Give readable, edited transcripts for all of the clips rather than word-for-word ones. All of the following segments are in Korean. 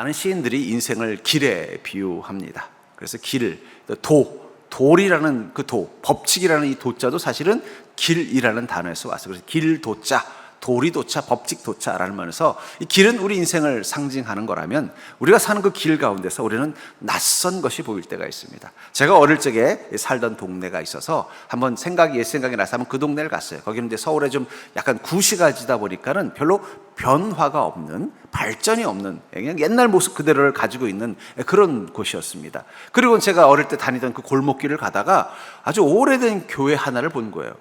많은 시인들이 인생을 길에 비유합니다. 그래서 길, 돌이라는 그 법칙이라는 이 도자도 사실은 길이라는 단어에서 왔어요. 그래서 길도자, 도리도자, 법칙도자라는 말에서 이 길은 우리 인생을 상징하는 거라면 우리가 사는 그 길 가운데서 우리는 낯선 것이 보일 때가 있습니다. 제가 어릴 적에 살던 동네가 있어서 한번 옛 생각이 나서 한번 그 동네를 갔어요. 거기는 이제 서울에 좀 약간 구시가지다 보니까는 별로 변화가 없는, 발전이 없는 그냥 옛날 모습 그대로를 가지고 있는 그런 곳이었습니다. 그리고 제가 어릴 때 다니던 그 골목길을 가다가 아주 오래된 교회 하나를 본 거예요.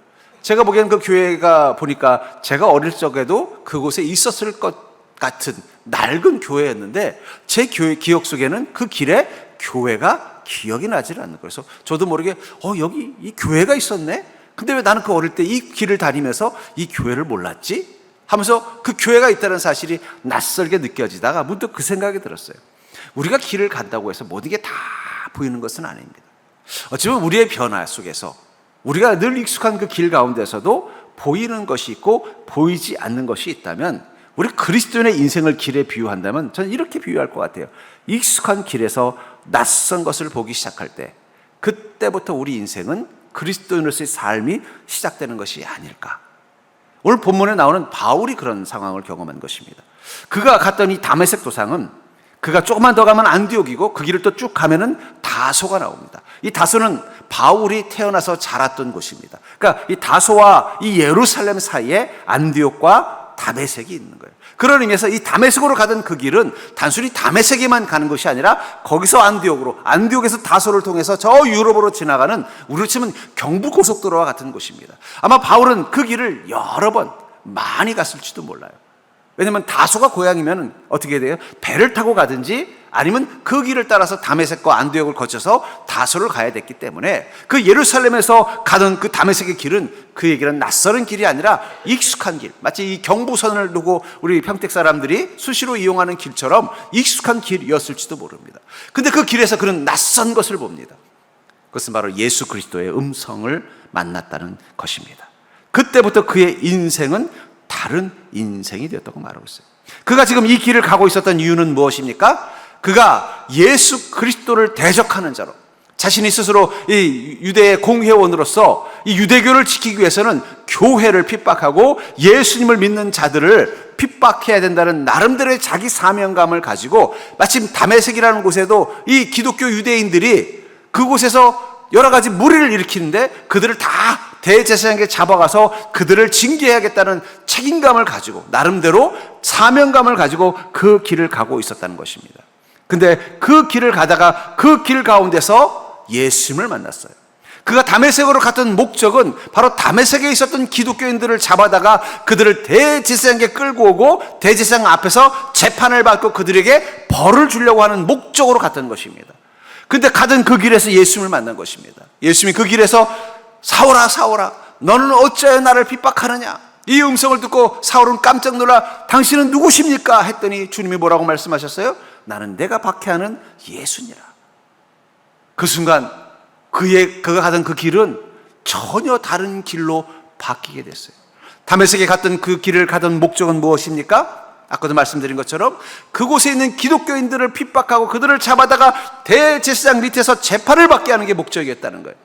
제가 보기에는 그 교회가 보니까 제가 어릴 적에도 그곳에 있었을 것 같은 낡은 교회였는데 제 기억 속에는 그 길에 교회가 기억이 나지를 않는 거예요. 그래서 저도 모르게 여기 이 교회가 있었네? 근데 왜 나는 그 어릴 때 이 길을 다니면서 이 교회를 몰랐지? 하면서 그 교회가 있다는 사실이 낯설게 느껴지다가 문득 그 생각이 들었어요. 우리가 길을 간다고 해서 모든 게 다 보이는 것은 아닙니다. 어쩌면 우리의 변화 속에서 우리가 늘 익숙한 그 길 가운데서도 보이는 것이 있고 보이지 않는 것이 있다면 우리 그리스도인의 인생을 길에 비유한다면 저는 이렇게 비유할 것 같아요. 익숙한 길에서 낯선 것을 보기 시작할 때 그때부터 우리 인생은 그리스도인으로서의 삶이 시작되는 것이 아닐까. 오늘 본문에 나오는 바울이 그런 상황을 경험한 것입니다. 그가 갔던 이 다메섹 도상은 그가 조금만 더 가면 안디옥이고 그 길을 또 쭉 가면은 다소가 나옵니다. 이 다소는 바울이 태어나서 자랐던 곳입니다. 그러니까 이 다소와 이 예루살렘 사이에 안디옥과 다메섹이 있는 거예요. 그런 의미에서 이 다메섹으로 가던 그 길은 단순히 다메섹에만 가는 것이 아니라 거기서 안디옥으로, 안디옥에서 다소를 통해서 저 유럽으로 지나가는 우리로 치면 경부고속도로와 같은 곳입니다. 아마 바울은 그 길을 여러 번 많이 갔을지도 몰라요. 왜냐하면 다소가 고향이면 어떻게 돼요? 배를 타고 가든지 아니면 그 길을 따라서 다메섹과 안디옥을 거쳐서 다소를 가야 됐기 때문에 그 예루살렘에서 가던 그 다메섹의 길은 그에게는 낯설은 길이 아니라 익숙한 길, 마치 이 경부선을 두고 우리 평택 사람들이 수시로 이용하는 길처럼 익숙한 길이었을지도 모릅니다. 근데 그 길에서 그는 낯선 것을 봅니다. 그것은 바로 예수 그리스도의 음성을 만났다는 것입니다. 그때부터 그의 인생은 다른 인생이 되었다고 말하고 있어요. 그가 지금 이 길을 가고 있었던 이유는 무엇입니까? 그가 예수 그리스도를 대적하는 자로, 자신이 스스로 이 유대의 공회원으로서 이 유대교를 지키기 위해서는 교회를 핍박하고 예수님을 믿는 자들을 핍박해야 된다는 나름대로의 자기 사명감을 가지고 마침 다메섹이라는 곳에도 이 기독교 유대인들이 그곳에서 여러 가지 무리를 일으키는데 그들을 다 대제사장에게 잡아가서 그들을 징계해야겠다는 책임감을 가지고 나름대로 사명감을 가지고 그 길을 가고 있었다는 것입니다. 근데 그 길을 가다가 그 길 가운데서 예수님을 만났어요. 그가 다메섹으로 갔던 목적은 바로 다메섹에 있었던 기독교인들을 잡아다가 그들을 대제사장에게 끌고 오고 대제사장 앞에서 재판을 받고 그들에게 벌을 주려고 하는 목적으로 갔던 것입니다. 근데 가던 그 길에서 예수님을 만난 것입니다. 예수님이 그 길에서 사울아 사울아 너는 어찌하여 나를 핍박하느냐. 이 음성을 듣고 사울은 깜짝 놀라 당신은 누구십니까? 했더니 주님이 뭐라고 말씀하셨어요? 나는 내가 박해하는 예수니라. 그 순간 그가 가던 그 길은 전혀 다른 길로 바뀌게 됐어요. 다메섹에 갔던 그 길을 가던 목적은 무엇입니까? 아까도 말씀드린 것처럼 그곳에 있는 기독교인들을 핍박하고 그들을 잡아다가 대제사장 밑에서 재판을 받게 하는 게 목적이었다는 거예요.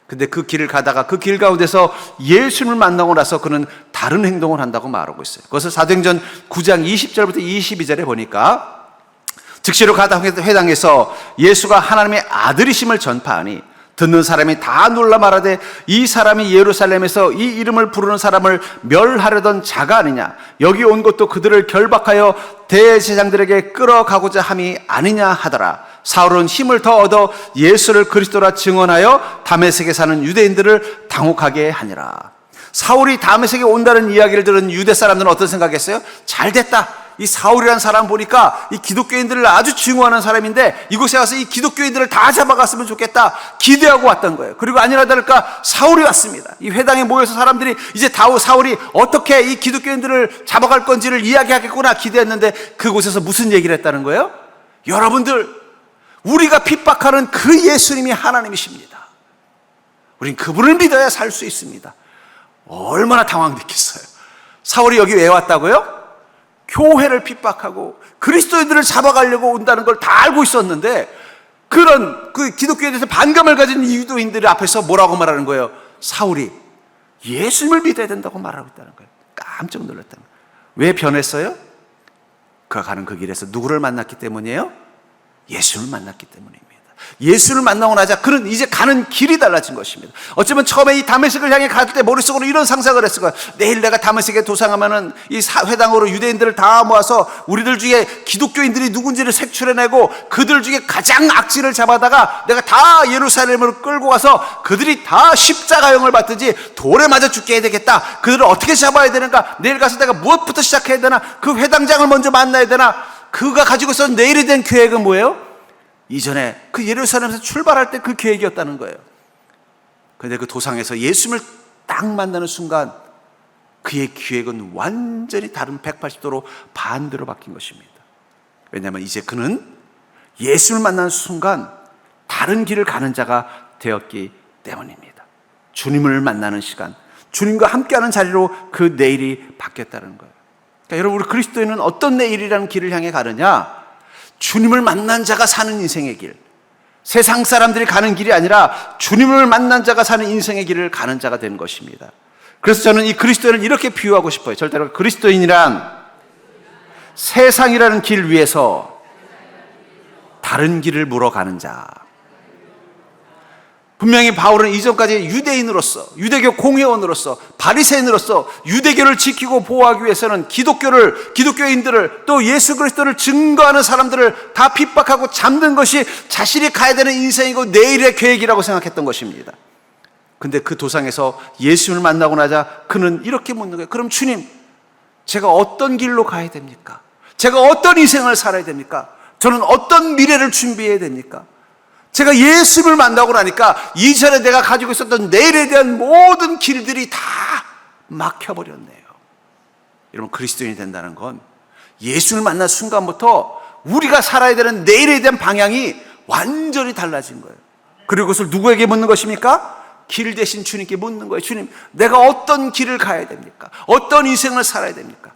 근데 그 길을 가다가 그 길 가운데서 예수님을 만나고 나서 그는 다른 행동을 한다고 말하고 있어요. 그것을 사도행전 9장 20절부터 22절에 보니까 즉시로 가다 회당에서 예수가 하나님의 아들이심을 전파하니 듣는 사람이 다 놀라 말하되 이 사람이 예루살렘에서 이 이름을 부르는 사람을 멸하려던 자가 아니냐. 여기 온 것도 그들을 결박하여 대제사장들에게 끌어가고자 함이 아니냐 하더라. 사울은 힘을 더 얻어 예수를 그리스도라 증언하여 다메섹에 사는 유대인들을 당혹하게 하니라. 사울이 다메섹에 온다는 이야기를 들은 유대 사람들은 어떤 생각했어요? 잘됐다. 이 사울이라는 사람 보니까 이 기독교인들을 아주 증오하는 사람인데 이곳에 와서 이 기독교인들을 다 잡아갔으면 좋겠다 기대하고 왔던 거예요. 그리고 아니라 다를까 사울이 왔습니다. 이 회당에 모여서 사람들이 이제 사울이 어떻게 이 기독교인들을 잡아갈 건지를 이야기하겠구나 기대했는데 그곳에서 무슨 얘기를 했다는 거예요? 여러분들 우리가 핍박하는 그 예수님이 하나님이십니다. 우린 그분을 믿어야 살 수 있습니다. 얼마나 당황됐겠어요. 사울이 여기 왜 왔다고요? 교회를 핍박하고 그리스도인들을 잡아가려고 온다는 걸 다 알고 있었는데, 그런 그 기독교에 대해서 반감을 가진 유대인들 앞에서 뭐라고 말하는 거예요? 사울이 예수님을 믿어야 된다고 말하고 있다는 거예요. 깜짝 놀랐다는 거예요. 왜 변했어요? 그가 가는 그 길에서 누구를 만났기 때문이에요? 예수를 만났기 때문입니다. 예수를 만나고 나자 그는 이제 가는 길이 달라진 것입니다. 어쩌면 처음에 이 다메섹을 향해 갈 때 머릿속으로 이런 상상을 했을 거예요. 내일 내가 다메섹에 도상하면은 이 회당으로 유대인들을 다 모아서 우리들 중에 기독교인들이 누군지를 색출해내고 그들 중에 가장 악질을 잡아다가 내가 다 예루살렘으로 끌고 가서 그들이 다 십자가형을 받든지 돌에 맞아 죽게 해야 되겠다. 그들을 어떻게 잡아야 되는가? 내일 가서 내가 무엇부터 시작해야 되나? 그 회당장을 먼저 만나야 되나? 그가 가지고 있었던 내일에 대한 계획은 뭐예요? 이전에 그 예루살렘에서 출발할 때 그 계획이었다는 거예요. 그런데 그 도상에서 예수님을 딱 만나는 순간 그의 계획은 완전히 다른 180도로 반대로 바뀐 것입니다. 왜냐하면 이제 그는 예수를 만나는 순간 다른 길을 가는 자가 되었기 때문입니다. 주님을 만나는 시간, 주님과 함께하는 자리로 그 내일이 바뀌었다는 거예요. 그러니까 여러분, 우리 그리스도인은 어떤 내일이라는 길을 향해 가느냐? 주님을 만난 자가 사는 인생의 길, 세상 사람들이 가는 길이 아니라 주님을 만난 자가 사는 인생의 길을 가는 자가 되는 것입니다. 그래서 저는 이 그리스도인을 이렇게 비유하고 싶어요. 절대로 그리스도인이란 세상이라는 길 위에서 다른 길을 물어가는 자. 분명히 바울은 이전까지 유대인으로서, 유대교 공회원으로서, 바리새인으로서 유대교를 지키고 보호하기 위해서는 기독교인들을 또 예수 그리스도를 증거하는 사람들을 다 핍박하고 잡는 것이 자신이 가야 되는 인생이고 내일의 계획이라고 생각했던 것입니다. 근데 그 도상에서 예수를 만나고 나자 그는 이렇게 묻는 거예요. 그럼 주님, 제가 어떤 길로 가야 됩니까? 제가 어떤 인생을 살아야 됩니까? 저는 어떤 미래를 준비해야 됩니까? 제가 예수를 만나고 나니까 이전에 내가 가지고 있었던 내일에 대한 모든 길들이 다 막혀버렸네요. 여러분, 그리스도인이 된다는 건 예수를 만난 순간부터 우리가 살아야 되는 내일에 대한 방향이 완전히 달라진 거예요. 그리고 그것을 누구에게 묻는 것입니까? 길 대신 주님께 묻는 거예요. 주님, 내가 어떤 길을 가야 됩니까? 어떤 인생을 살아야 됩니까?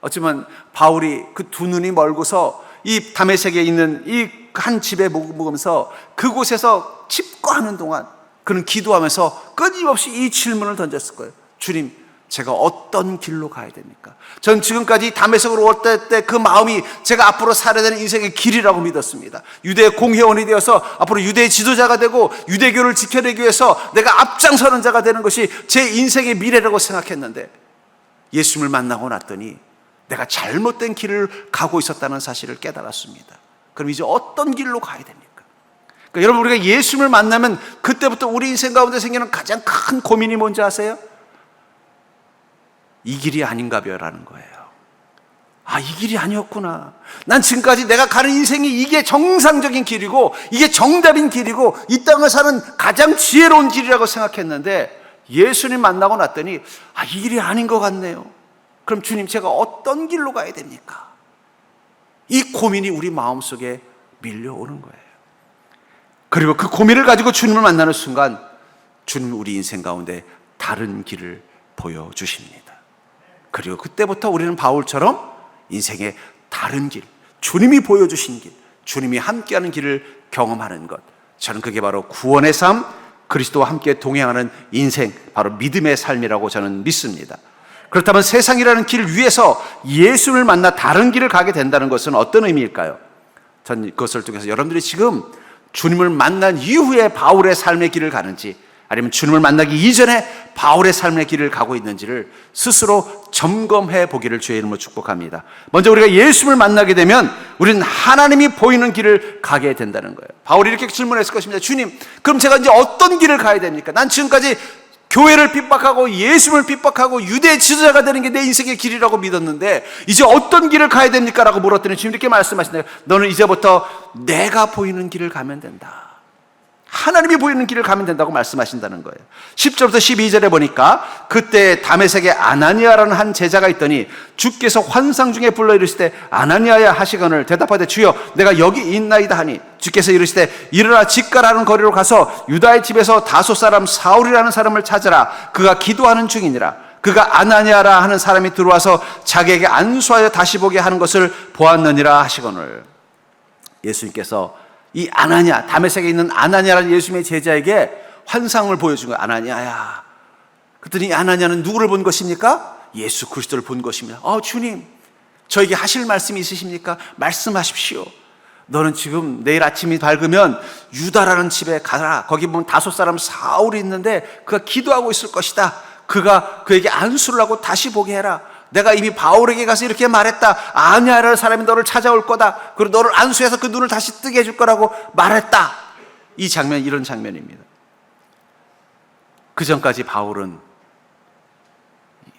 어쩌면 바울이 그 두 눈이 멀고서 이 다메섹에 있는 이 한 집에 묵으면서 그곳에서 칩거하는 동안 그는 기도하면서 끊임없이 이 질문을 던졌을 거예요. 주님, 제가 어떤 길로 가야 됩니까? 전 지금까지 다메섹으로 올 때 그 마음이 제가 앞으로 살아야 되는 인생의 길이라고 믿었습니다. 유대 공회원이 되어서 앞으로 유대의 지도자가 되고 유대교를 지켜내기 위해서 내가 앞장서는 자가 되는 것이 제 인생의 미래라고 생각했는데, 예수님을 만나고 났더니 내가 잘못된 길을 가고 있었다는 사실을 깨달았습니다. 그럼 이제 어떤 길로 가야 됩니까? 그러니까 여러분, 우리가 예수님을 만나면 그때부터 우리 인생 가운데 생기는 가장 큰 고민이 뭔지 아세요? 이 길이 아닌가 벼라는 거예요. 아, 이 길이 아니었구나. 난 지금까지 내가 가는 인생이 이게 정상적인 길이고 이게 정답인 길이고 이 땅을 사는 가장 지혜로운 길이라고 생각했는데, 예수님 만나고 났더니 아, 이 길이 아닌 것 같네요. 그럼 주님, 제가 어떤 길로 가야 됩니까? 이 고민이 우리 마음속에 밀려오는 거예요. 그리고 그 고민을 가지고 주님을 만나는 순간 주님은 우리 인생 가운데 다른 길을 보여주십니다. 그리고 그때부터 우리는 바울처럼 인생의 다른 길, 주님이 보여주신 길, 주님이 함께하는 길을 경험하는 것, 저는 그게 바로 구원의 삶, 그리스도와 함께 동행하는 인생, 바로 믿음의 삶이라고 저는 믿습니다. 그렇다면 세상이라는 길 위에서 예수를 만나 다른 길을 가게 된다는 것은 어떤 의미일까요? 전 그것을 통해서 여러분들이 지금 주님을 만난 이후에 바울의 삶의 길을 가는지, 아니면 주님을 만나기 이전에 바울의 삶의 길을 가고 있는지를 스스로 점검해 보기를 주의 이름으로 축복합니다. 먼저 우리가 예수를 만나게 되면 우리는 하나님이 보이는 길을 가게 된다는 거예요. 바울이 이렇게 질문했을 것입니다. 주님, 그럼 제가 이제 어떤 길을 가야 됩니까? 난 지금까지 교회를 핍박하고 예수를 핍박하고 유대 지도자가 되는 게 내 인생의 길이라고 믿었는데 이제 어떤 길을 가야 됩니까? 라고 물었더니 주님 이렇게 말씀하시네요. 너는 이제부터 내가 보이는 길을 가면 된다. 하나님이 보이는 길을 가면 된다고 말씀하신다는 거예요. 10절부터 12절에 보니까 그때 다메섹에 아나니아라는 한 제자가 있더니 주께서 환상 중에 불러 이르시되 아나니아야 하시거늘 대답하되 주여 내가 여기 있나이다 하니 주께서 이르시되 일어나 집가라는 거리로 가서 유다의 집에서 다소 사람 사울이라는 사람을 찾으라. 그가 기도하는 중이니라. 그가 아나니아라 하는 사람이 들어와서 자기에게 안수하여 다시 보게 하는 것을 보았느니라 하시거늘. 예수님께서 이 아나니아, 다메섹에 있는 아나니아라는 예수님의 제자에게 환상을 보여준 거예요. 아나니아야. 그랬더니 아나니아는 누구를 본 것입니까? 예수 그리스도를 본 것입니다. 주님, 저에게 하실 말씀이 있으십니까? 말씀하십시오. 너는 지금 내일 아침이 밝으면 유다라는 집에 가라. 거기 보면 5사람 사울이 있는데 그가 기도하고 있을 것이다. 그가 그에게 안수를 하고 다시 보게 해라. 내가 이미 바울에게 가서 이렇게 말했다. 아니아라는 사람이 너를 찾아올 거다. 그리고 너를 안수해서 그 눈을 다시 뜨게 해줄 거라고 말했다. 이 장면, 이런 장면입니다. 그 전까지 바울은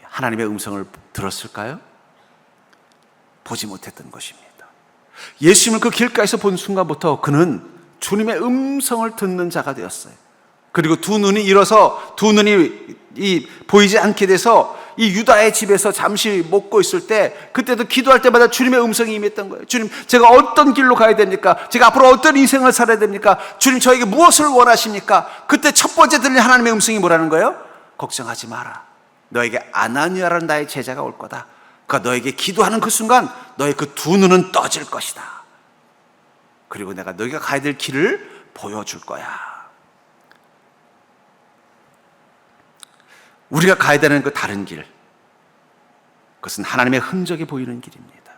하나님의 음성을 들었을까요? 보지 못했던 것입니다. 예수님을 그 길가에서 본 순간부터 그는 주님의 음성을 듣는 자가 되었어요. 그리고 두 눈이 일어서 두 눈이 보이지 않게 돼서 이 유다의 집에서 잠시 묵고 있을 때, 그때도 기도할 때마다 주님의 음성이 임했던 거예요. 주님, 제가 어떤 길로 가야 됩니까? 제가 앞으로 어떤 인생을 살아야 됩니까? 주님, 저에게 무엇을 원하십니까? 그때 첫 번째 들린 하나님의 음성이 뭐라는 거예요? 걱정하지 마라. 너에게 아나니아라는 나의 제자가 올 거다. 그가 너에게 기도하는 그 순간 너의 그 두 눈은 떠질 것이다. 그리고 내가 너희가 가야 될 길을 보여줄 거야. 우리가 가야 되는 그 다른 길, 그것은 하나님의 흔적이 보이는 길입니다.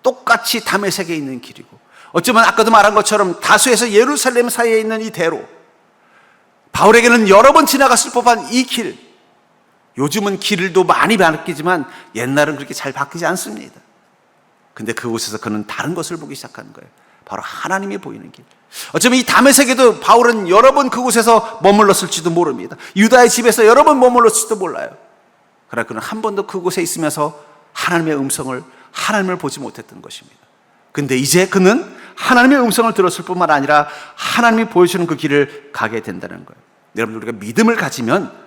똑같이 다메섹에 있는 길이고, 어쩌면 아까도 말한 것처럼 다수에서 예루살렘 사이에 있는 이 대로, 바울에게는 여러 번 지나갔을 법한 이 길, 요즘은 길도 많이 바뀌지만 옛날은 그렇게 잘 바뀌지 않습니다. 근데 그곳에서 그는 다른 것을 보기 시작한 거예요. 바로 하나님이 보이는 길. 어쩌면 이 다메섹에도 바울은 여러 번 그곳에서 머물렀을지도 모릅니다. 유다의 집에서 여러 번 머물렀을지도 몰라요. 그러나 그는 한 번도 그곳에 있으면서 하나님의 음성을, 하나님을 보지 못했던 것입니다. 근데 이제 그는 하나님의 음성을 들었을 뿐만 아니라 하나님이 보여주는 그 길을 가게 된다는 거예요. 여러분, 우리가 믿음을 가지면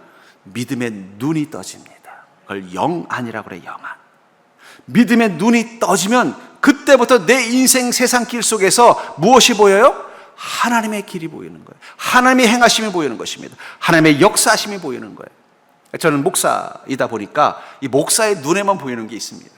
믿음의 눈이 떠집니다. 그걸 영안이라고 그래요. 영안. 믿음의 눈이 떠지면 그때부터 내 인생 세상 길 속에서 무엇이 보여요? 하나님의 길이 보이는 거예요. 하나님의 행하심이 보이는 것입니다. 하나님의 역사하심이 보이는 거예요. 저는 목사이다 보니까 이 목사의 눈에만 보이는 게 있습니다.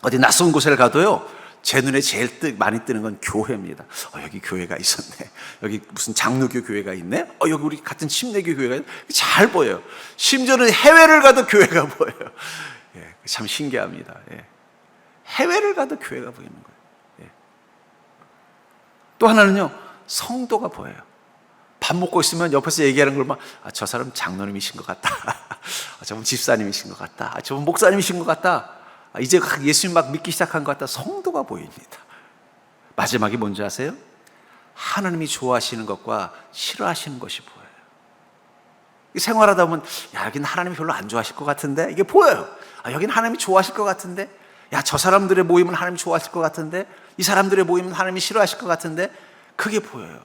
어디 낯선 곳에 가도요, 제 눈에 제일 많이 뜨는 건 교회입니다. 여기 교회가 있었네. 여기 무슨 장로교 교회가 있네. 여기 우리 같은 침례교 교회가 있네. 잘 보여요. 심지어는 해외를 가도 교회가 보여요. 예, 참 신기합니다. 예. 해외를 가도 교회가 보이는 거예요. 예. 또 하나는요, 성도가 보여요. 밥 먹고 있으면 옆에서 얘기하는 걸 막, 저 사람 장로님이신 것 같다. 저분 집사님이신 것 같다. 저분 목사님이신 것 같다. 이제 예수님 막 믿기 시작한 것 같다. 성도가 보입니다. 마지막이 뭔지 아세요? 하나님이 좋아하시는 것과 싫어하시는 것이 보여요. 생활하다 보면, 여긴 하나님이 별로 안 좋아하실 것 같은데, 이게 보여요. 여긴 하나님이 좋아하실 것 같은데, 저 사람들의 모임은 하나님이 좋아하실 것 같은데, 이 사람들의 모임은 하나님이 싫어하실 것 같은데, 그게 보여요.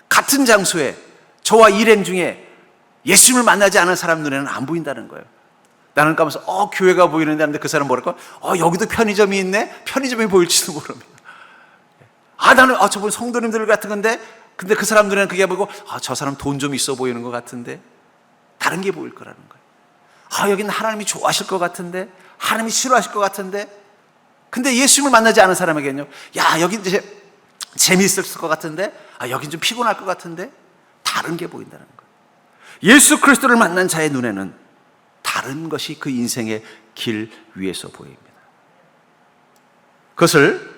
같은 장소에 저와 일행 중에 예수님을 만나지 않은 사람 눈에는 안 보인다는 거예요. 나는 가면서 교회가 보이는데 하는데 그 사람 뭐랄까? 여기도 편의점이 있네? 편의점이 보일지도 모릅니다. 나는 저분 성도님들 같은 건데, 근데 그 사람 눈에는 그게 보이고, 저 사람 돈 좀 있어 보이는 것 같은데, 다른 게 보일 거라는 거예요. 여기는 하나님이 좋아하실 것 같은데, 하나님이 싫어하실 것 같은데, 근데 예수님을 만나지 않은 사람에게는요, 여긴 이제 재미있을 것 같은데, 여긴 좀 피곤할 것 같은데, 다른 게 보인다는 거예요. 예수 그리스도를 만난 자의 눈에는 다른 것이 그 인생의 길 위에서 보입니다. 그것을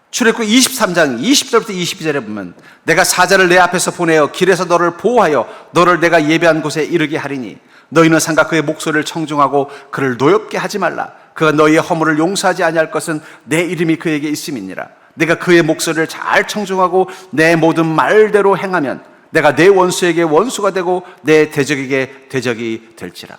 출애굽기 23장 20절부터 22절에 보면, 내가 사자를 내 앞에서 보내어 길에서 너를 보호하여 너를 내가 예배한 곳에 이르게 하리니 너희는 삼가 그의 목소리를 청중하고 그를 노엽게 하지 말라. 그가 너희의 허물을 용서하지 아니할 것은 내 이름이 그에게 있음이니라. 내가 그의 목소리를 잘 청중하고 내 모든 말대로 행하면 내가 내 원수에게 원수가 되고 내 대적에게 대적이 될지라.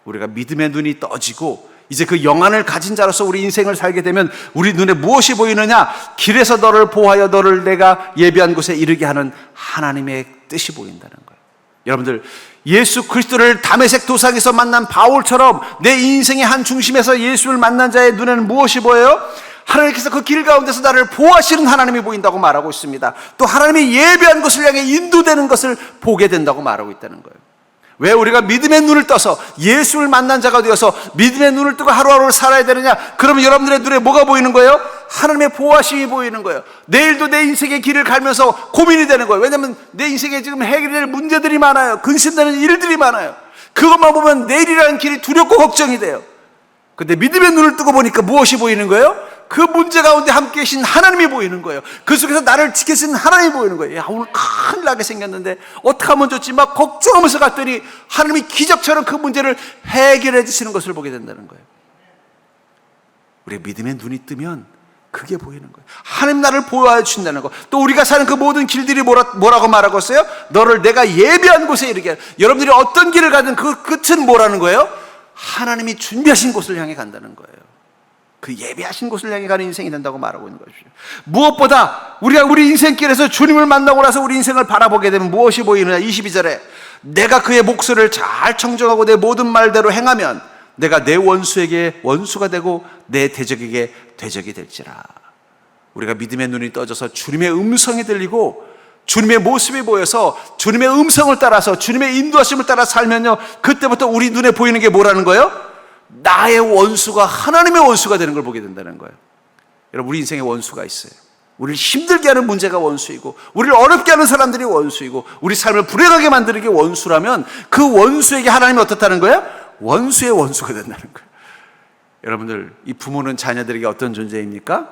우리가 믿음의 눈이 떠지고 이제 그 영안을 가진 자로서 우리 인생을 살게 되면 우리 눈에 무엇이 보이느냐? 길에서 너를 보호하여 너를 내가 예비한 곳에 이르게 하는 하나님의 뜻이 보인다는 거예요. 여러분들, 예수 그리스도를 다메섹 도상에서 만난 바울처럼 내 인생의 한 중심에서 예수를 만난 자의 눈에는 무엇이 보여요? 하나님께서 그 길 가운데서 나를 보호하시는 하나님이 보인다고 말하고 있습니다. 또 하나님이 예배한 것을 향해 인도되는 것을 보게 된다고 말하고 있다는 거예요. 왜 우리가 믿음의 눈을 떠서 예수를 만난 자가 되어서 믿음의 눈을 뜨고 하루하루를 살아야 되느냐? 그러면 여러분들의 눈에 뭐가 보이는 거예요? 하나님의 보호하심이 보이는 거예요. 내일도 내 인생의 길을 가면서 고민이 되는 거예요. 왜냐하면 내 인생에 지금 해결될 문제들이 많아요. 근심되는 일들이 많아요. 그것만 보면 내일이라는 길이 두렵고 걱정이 돼요. 근데 믿음의 눈을 뜨고 보니까 무엇이 보이는 거예요? 그 문제 가운데 함께 계신 하나님이 보이는 거예요. 그 속에서 나를 지키시는 하나님이 보이는 거예요. 야, 오늘 큰일 나게 생겼는데 어떻게 하면 좋지? 막 걱정하면서 갔더니 하나님이 기적처럼 그 문제를 해결해 주시는 것을 보게 된다는 거예요. 우리의 믿음의 눈이 뜨면 그게 보이는 거예요. 하나님 나를 보호해 주신다는 거. 또 우리가 사는 그 모든 길들이 뭐라고 말하고 있어요? 너를 내가 예비한 곳에 이르게. 여러분들이 어떤 길을 가든 그 끝은 뭐라는 거예요? 하나님이 준비하신 곳을 향해 간다는 거예요. 그 예비하신 곳을 향해 가는 인생이 된다고 말하고 있는 것이죠. 무엇보다 우리가 우리 인생길에서 주님을 만나고 나서 우리 인생을 바라보게 되면 무엇이 보이느냐? 22절에 내가 그의 목소리를 잘 청정하고 내 모든 말대로 행하면 내가 내 원수에게 원수가 되고 내 대적에게 대적이 될지라. 우리가 믿음의 눈이 떠져서 주님의 음성이 들리고 주님의 모습이 보여서 주님의 음성을 따라서 주님의 인도하심을 따라 살면요, 그때부터 우리 눈에 보이는 게 뭐라는 거예요? 나의 원수가 하나님의 원수가 되는 걸 보게 된다는 거예요. 여러분, 우리 인생에 원수가 있어요. 우리를 힘들게 하는 문제가 원수이고 우리를 어렵게 하는 사람들이 원수이고 우리 삶을 불행하게 만드는 게 원수라면 그 원수에게 하나님이 어떻다는 거예요? 원수의 원수가 된다는 거예요. 여러분들, 이 부모는 자녀들에게 어떤 존재입니까?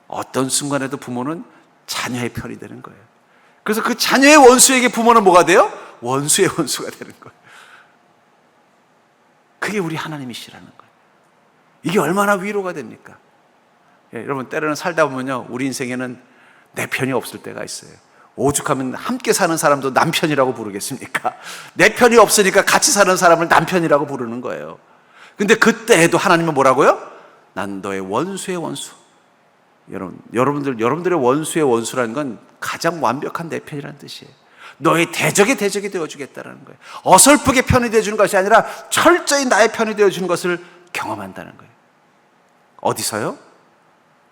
어떤 순간에도 부모는 자녀의 편이 되는 거예요. 그래서 그 자녀의 원수에게 부모는 뭐가 돼요? 원수의 원수가 되는 거예요. 그게 우리 하나님이시라는 거예요. 이게 얼마나 위로가 됩니까? 예, 여러분, 때로는 살다 보면요, 우리 인생에는 내 편이 없을 때가 있어요. 오죽하면 함께 사는 사람도 남편이라고 부르겠습니까? 내 편이 없으니까 같이 사는 사람을 남편이라고 부르는 거예요. 근데 그때에도 하나님은 뭐라고요? 난 너의 원수의 원수. 여러분들의 원수의 원수라는 건 가장 완벽한 내 편이라는 뜻이에요. 너의 대적이 되어주겠다는 거예요. 어설프게 편이 되어주는 것이 아니라 철저히 나의 편이 되어주는 것을 경험한다는 거예요. 어디서요?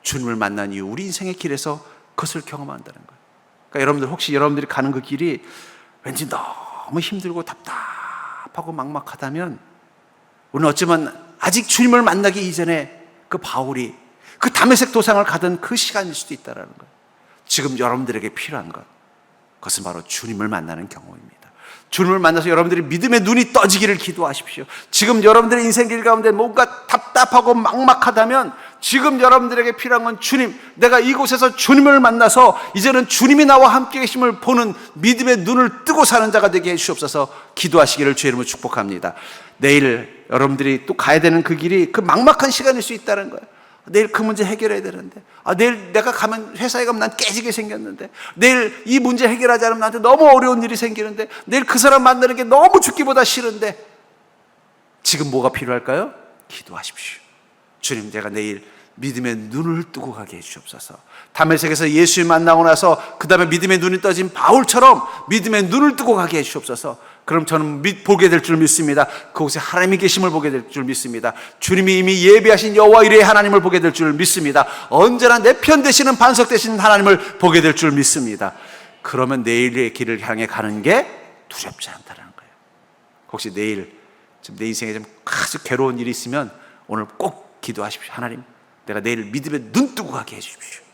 주님을 만난 이후 우리 인생의 길에서 그것을 경험한다는 거예요. 그러니까 여러분들, 혹시 여러분들이 가는 그 길이 왠지 너무 힘들고 답답하고 막막하다면 우리는 어쩌면 아직 주님을 만나기 이전에 그 바울이 그 다메섹 도상을 가던 그 시간일 수도 있다는 거예요. 지금 여러분들에게 필요한 것, 그것은 바로 주님을 만나는 경험입니다. 주님을 만나서 여러분들이 믿음의 눈이 떠지기를 기도하십시오. 지금 여러분들의 인생길 가운데 뭔가 답답하고 막막하다면 지금 여러분들에게 필요한 건 주님, 내가 이곳에서 주님을 만나서 이제는 주님이 나와 함께 계심을 보는 믿음의 눈을 뜨고 사는 자가 되게 해주시옵소서. 기도하시기를 주의 이름으로 축복합니다. 내일 여러분들이 또 가야 되는 그 길이 그 막막한 시간일 수 있다는 거예요. 내일 그 문제 해결해야 되는데, 내일 내가 가면 회사에 가면 난 깨지게 생겼는데, 내일 이 문제 해결하지 않으면 나한테 너무 어려운 일이 생기는데, 내일 그 사람 만나는 게 너무 죽기보다 싫은데, 지금 뭐가 필요할까요? 기도하십시오. 주님, 내가 내일 믿음의 눈을 뜨고 가게 해주옵소서. 다메섹에서 예수를 만나고 나서 그 다음에 믿음의 눈이 떠진 바울처럼 믿음의 눈을 뜨고 가게 해주옵소서. 그럼 저는 보게 될 줄 믿습니다. 그곳에 하나님이 계심을 보게 될 줄 믿습니다. 주님이 이미 예비하신 여호와 이레의 하나님을 보게 될 줄 믿습니다. 언제나 내 편 되시는 반석 되시는 하나님을 보게 될 줄 믿습니다. 그러면 내일의 길을 향해 가는 게 두렵지 않다는 거예요. 혹시 내일 지금 내 인생에 좀 아주 괴로운 일이 있으면 오늘 꼭 기도하십시오. 하나님, 내가 내일 믿음의 눈 뜨고 가게 해주십시오.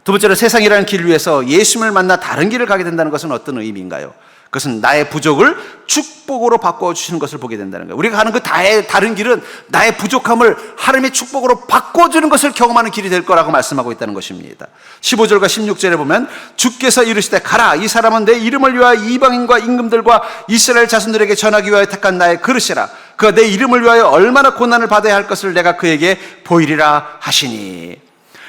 두 번째로, 세상이라는 길 위에서 예수님을 만나 다른 길을 가게 된다는 것은 어떤 의미인가요? 그것은 나의 부족을 축복으로 바꿔주시는 것을 보게 된다는 거예요. 우리가 가는 그 다른 길은 나의 부족함을 하나님의 축복으로 바꿔주는 것을 경험하는 길이 될 거라고 말씀하고 있다는 것입니다. 15절과 16절에 보면 주께서 이르시되 가라, 이 사람은 내 이름을 위하여 이방인과 임금들과 이스라엘 자손들에게 전하기 위하여 택한 나의 그릇이라. 그가 내 이름을 위하여 얼마나 고난을 받아야 할 것을 내가 그에게 보이리라 하시니.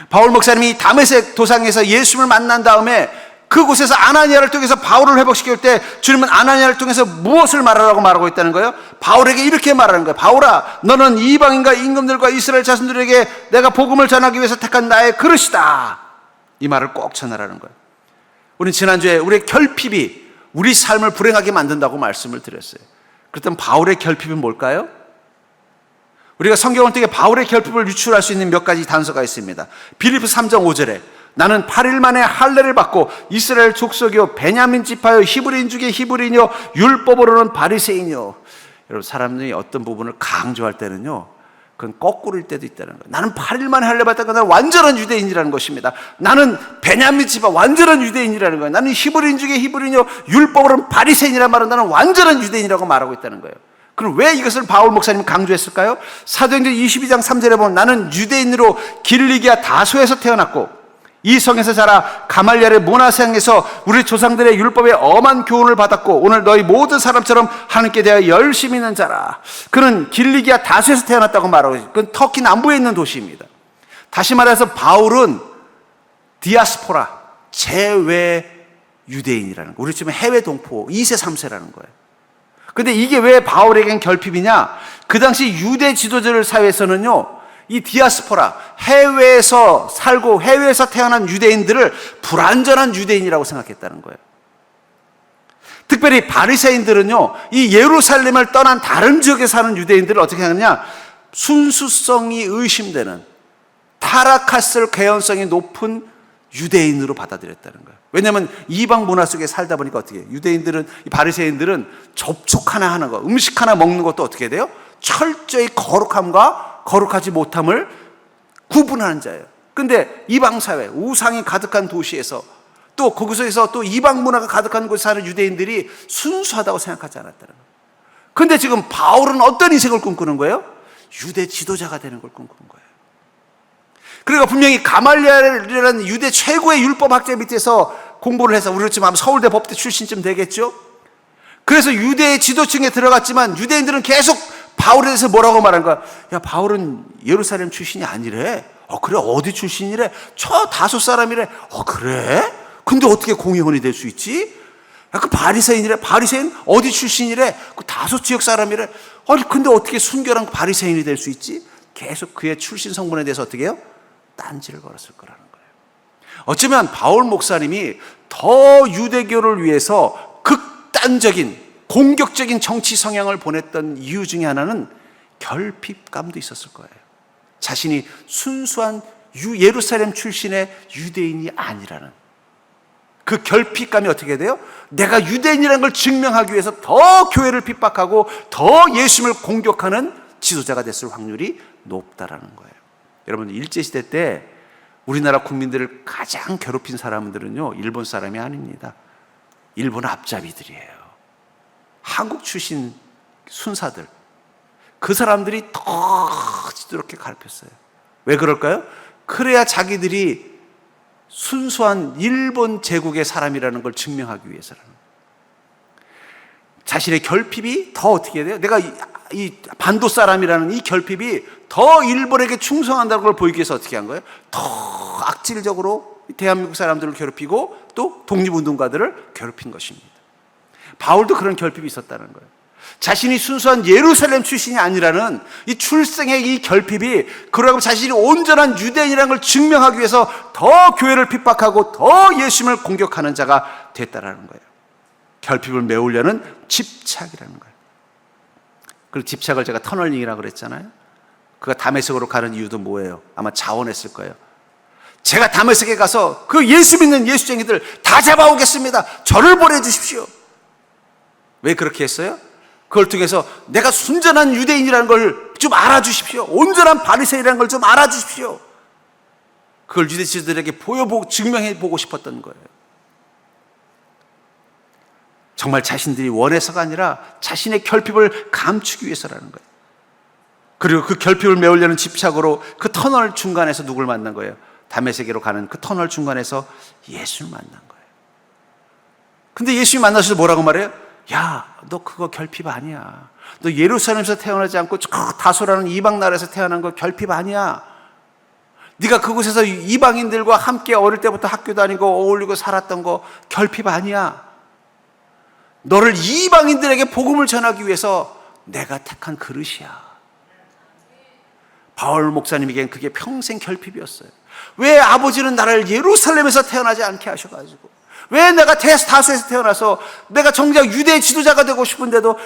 바울 목사님이 다메섹 도상에서 예수님을 만난 다음에 그곳에서 아나니아를 통해서 바울을 회복시킬 때 주님은 아나니아를 통해서 무엇을 말하라고 말하고 있다는 거예요? 바울에게 이렇게 말하는 거예요. 바울아, 너는 이방인과 임금들과 이스라엘 자손들에게 내가 복음을 전하기 위해서 택한 나의 그릇이다. 이 말을 꼭 전하라는 거예요. 우리는 지난주에 우리의 결핍이 우리 삶을 불행하게 만든다고 말씀을 드렸어요. 그렇다면 바울의 결핍은 뭘까요? 우리가 성경을 통해 바울의 결핍을 유출할 수 있는 몇 가지 단서가 있습니다. 빌립보 3장 5절에 나는 8일 만에 할례를 받고 이스라엘 족속이요 베냐민 지파요 히브리인 중에 히브리인이요 율법으로는 바리새인이요. 여러분, 사람들이 어떤 부분을 강조할 때는요, 그건 거꾸로일 때도 있다는 거예요. 나는 8일 만에 할례 받다가 나는 완전한 유대인이라는 것입니다. 나는 베냐민 지파 완전한 유대인이라는 거예요. 나는 히브리인 중에 히브리인이요 율법으로는 바리새인이란 말은 나는 완전한 유대인이라고 말하고 있다는 거예요. 그럼 왜 이것을 바울 목사님이 강조했을까요? 사도행전 22장 3절에 보면 나는 유대인으로 길리기아 다소에서 태어났고 이 성에서 자라 가말리엘의 문화생에서 우리 조상들의 율법에 엄한 교훈을 받았고 오늘 너희 모든 사람처럼 하나님께 대하여 열심히 있는 자라. 그는 길리기아 다소에서 태어났다고 말하고 있어요. 그건 터키 남부에 있는 도시입니다. 다시 말해서 바울은 디아스포라, 제외 유대인이라는 거예요. 우리 지금 해외 동포 2세 3세라는 거예요. 근데 이게 왜 바울에겐 결핍이냐? 그 당시 유대 지도자들 사회에서는요, 이 디아스포라, 해외에서 살고 해외에서 태어난 유대인들을 불완전한 유대인이라고 생각했다는 거예요. 특별히 바리새인들은요, 이 예루살렘을 떠난 다른 지역에 사는 유대인들을 어떻게 하느냐? 순수성이 의심되는, 타락했을 개연성이 높은 유대인으로 받아들였다는 거예요. 왜냐하면 이방 문화 속에 살다 보니까 어떻게 해요? 유대인들은, 이 바리새인들은 접촉 하나 하는 거, 음식 하나 먹는 것도 어떻게 돼요? 철저히 거룩함과 거룩하지 못함을 구분하는 자예요. 근데 이방 사회, 우상이 가득한 도시에서 또 거기서 또 이방 문화가 가득한 곳에 사는 유대인들이 순수하다고 생각하지 않았다는 거예요. 근데 지금 바울은 어떤 인생을 꿈꾸는 거예요? 유대 지도자가 되는 걸 꿈꾸는 거예요. 그러니까 분명히 가말리엘이라는 유대 최고의 율법학자 밑에서 공부를 해서, 우리 지금 아마 서울대 법대 출신쯤 되겠죠? 그래서 유대의 지도층에 들어갔지만 유대인들은 계속 바울에 대해서 뭐라고 말한 거야? 야, 바울은 예루살렘 출신이 아니래. 그래? 어디 출신이래? 저 다소 사람이래. 그래? 근데 어떻게 공의원이 될 수 있지? 야, 그 바리새인이래. 바리새인 어디 출신이래? 그 다소 지역 사람이래. 아니, 근데 어떻게 순결한 바리새인이 될 수 있지? 계속 그의 출신 성분에 대해서 어떻게 해요? 딴지를 걸었을 거라는 거예요. 어쩌면 바울 목사님이 더 유대교를 위해서 극단적인 공격적인 정치 성향을 보냈던 이유 중에 하나는 결핍감도 있었을 거예요. 자신이 순수한 예루살렘 출신의 유대인이 아니라는 그 결핍감이 어떻게 돼요? 내가 유대인이라는 걸 증명하기 위해서 더 교회를 핍박하고 더 예수님을 공격하는 지도자가 됐을 확률이 높다라는 거예요. 여러분, 일제시대 때 우리나라 국민들을 가장 괴롭힌 사람들은요, 일본 사람이 아닙니다. 일본 앞잡이들이에요. 한국 출신 순사들, 그 사람들이 더 지도롭게 가르쳤어요. 왜 그럴까요? 그래야 자기들이 순수한 일본 제국의 사람이라는 걸 증명하기 위해서라는 거예요. 자신의 결핍이 더 어떻게 돼요? 내가 이 반도 사람이라는 이 결핍이 더 일본에게 충성한다는 걸 보이기 위해서 어떻게 한 거예요? 더 악질적으로 대한민국 사람들을 괴롭히고 또 독립운동가들을 괴롭힌 것입니다. 바울도 그런 결핍이 있었다는 거예요. 자신이 순수한 예루살렘 출신이 아니라는 이 출생의 이 결핍이, 그러고 자신이 온전한 유대인이라는 걸 증명하기 위해서 더 교회를 핍박하고 더 예수님을 공격하는 자가 됐다라는 거예요. 결핍을 메우려는 집착이라는 거예요. 그리고 집착을 제가 터널링이라고 그랬잖아요. 그가 다메섹으로 가는 이유도 뭐예요? 아마 자원했을 거예요. 제가 다메섹에 가서 그 예수 믿는 예수쟁이들 다 잡아오겠습니다. 저를 보내주십시오. 왜 그렇게 했어요? 그걸 통해서 내가 순전한 유대인이라는 걸 좀 알아주십시오. 온전한 바리새인이라는 걸 좀 알아주십시오. 그걸 유대인들에게 보여보고 증명해보고 싶었던 거예요. 정말 자신들이 원해서가 아니라 자신의 결핍을 감추기 위해서라는 거예요. 그리고 그 결핍을 메우려는 집착으로 그 터널 중간에서 누굴 만난 거예요? 다메섹으로 가는 그 터널 중간에서 예수를 만난 거예요. 근데 예수님 만나셔서 뭐라고 말해요? 야, 너 그거 결핍 아니야. 너 예루살렘에서 태어나지 않고 저 다소라는 이방 나라에서 태어난 거 결핍 아니야. 네가 그곳에서 이방인들과 함께 어릴 때부터 학교 다니고 어울리고 살았던 거 결핍 아니야. 너를 이방인들에게 복음을 전하기 위해서 내가 택한 그릇이야. 바울 목사님에겐 그게 평생 결핍이었어요. 왜 아버지는 나를 예루살렘에서 태어나지 않게 하셔가지고, 왜 내가 다소에서 태어나서 내가 정작 유대 지도자가 되고 싶은데도